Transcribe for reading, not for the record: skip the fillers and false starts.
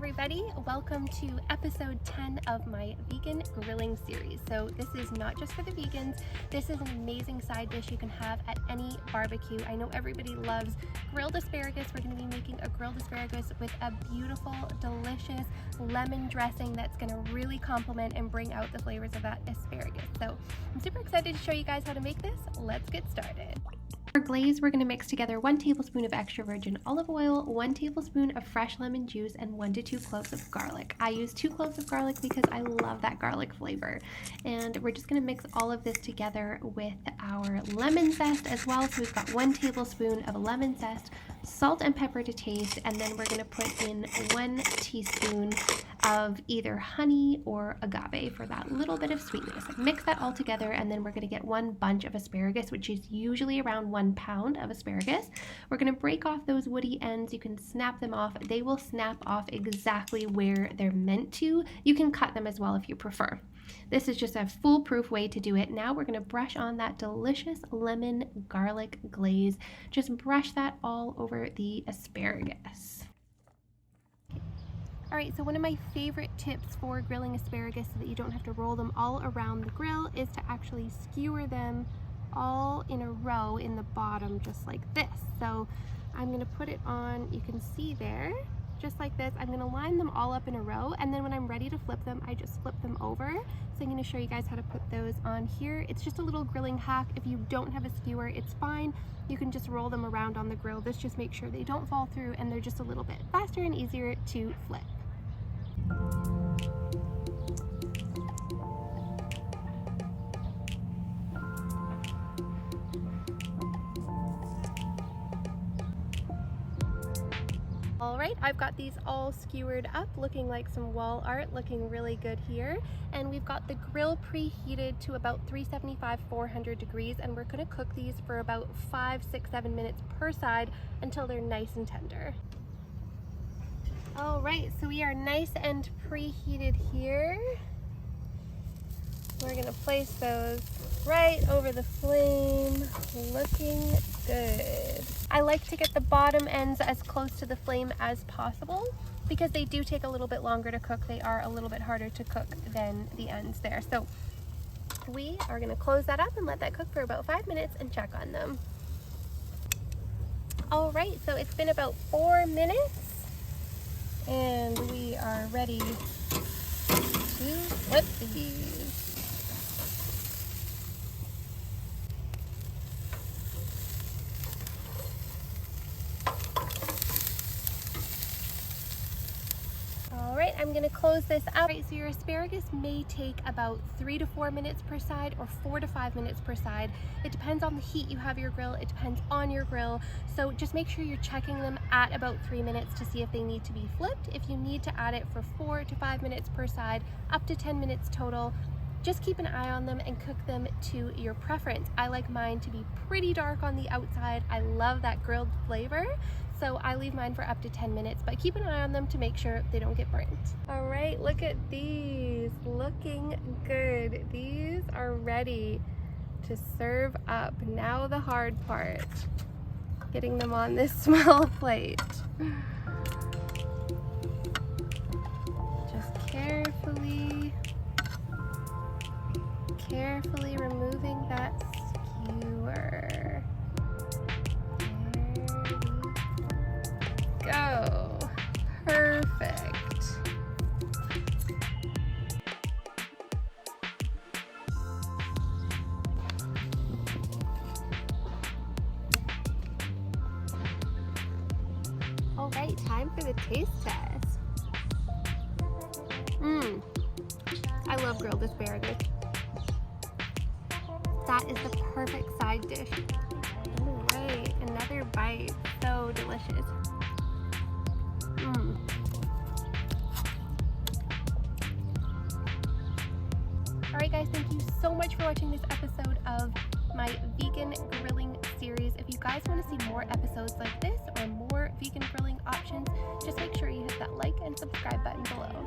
everybody, welcome to episode 10 of my vegan grilling series. So this is not just for the vegans, this is an amazing side dish you can have at any barbecue. I know everybody loves grilled asparagus. We're going to be making a grilled asparagus with a beautiful, delicious lemon dressing that's going to really complement and bring out the flavors of that asparagus. So I'm super excited to show you guys how to make this. Let's get started. For glaze, we're going to mix together 1 tablespoon of extra virgin olive oil, 1 tablespoon of fresh lemon juice, and 1 to 2 cloves of garlic. I use 2 cloves of garlic because I love that garlic flavor. And we're just going to mix all of this together with our lemon zest as well. So we've got 1 tablespoon of lemon zest, salt and pepper to taste, and then we're going to put in 1 teaspoon of either honey or agave for that little bit of sweetness. Mix that all together, and then we're going to get 1 bunch of asparagus, which is usually around 1 pound of asparagus. We're going to break off those woody ends. You can snap them off. They will snap off exactly where they're meant to. You can cut them as well if you prefer. This is just a foolproof way to do it. Now we're going to brush on that delicious lemon garlic glaze. Just brush that all over the asparagus. Alright, so one of my favorite tips for grilling asparagus so that you don't have to roll them all around the grill is to actually skewer them all in a row in the bottom, just like this. So I'm going to put it on, you can see there, just like this. I'm going to line them all up in a row, and then when I'm ready to flip them, I just flip them over. So I'm going to show you guys how to put those on here. It's just a little grilling hack. If you don't have a skewer, it's fine. You can just roll them around on the grill. This just makes sure they don't fall through and they're just a little bit faster and easier to flip. Alright, I've got these all skewered up, looking like some wall art, looking really good here. And we've got the grill preheated to about 375, 400 degrees, and we're going to cook these for about 5, 6, 7 minutes per side until they're nice and tender. Alright, so we are nice and preheated here. We're going to place those right over the flame, looking good. I like to get the bottom ends as close to the flame as possible because they do take a little bit longer to cook. They are a little bit harder to cook than the ends there. So we are going to close that up and let that cook for about 5 minutes and check on them. Alright, so it's been about 4 minutes. And we are ready to flip these. Alright, I'm going to close this up. Right, so your asparagus may take about 3 to 4 minutes per side or 4 to 5 minutes per side. It depends on the heat you have your grill. It depends on your grill. So just make sure you're checking them at about 3 minutes to see if they need to be flipped. If you need to add it for 4 to 5 minutes per side, up to 10 minutes total, just keep an eye on them and cook them to your preference. I like mine to be pretty dark on the outside. I love that grilled flavor. So I leave mine for up to 10 minutes, but keep an eye on them to make sure they don't get burnt. All right, look at these, looking good. These are ready to serve up. Now the hard part, getting them on this small plate. Just carefully removing that skewer. Go. Perfect. All right, time for the taste test. I love grilled asparagus. That is the perfect side dish. All right, another bite. So delicious. Alright guys, thank you so much for watching this episode of my vegan grilling series. If you guys want to see more episodes like this or more vegan grilling options, just make sure you hit that like and subscribe button below.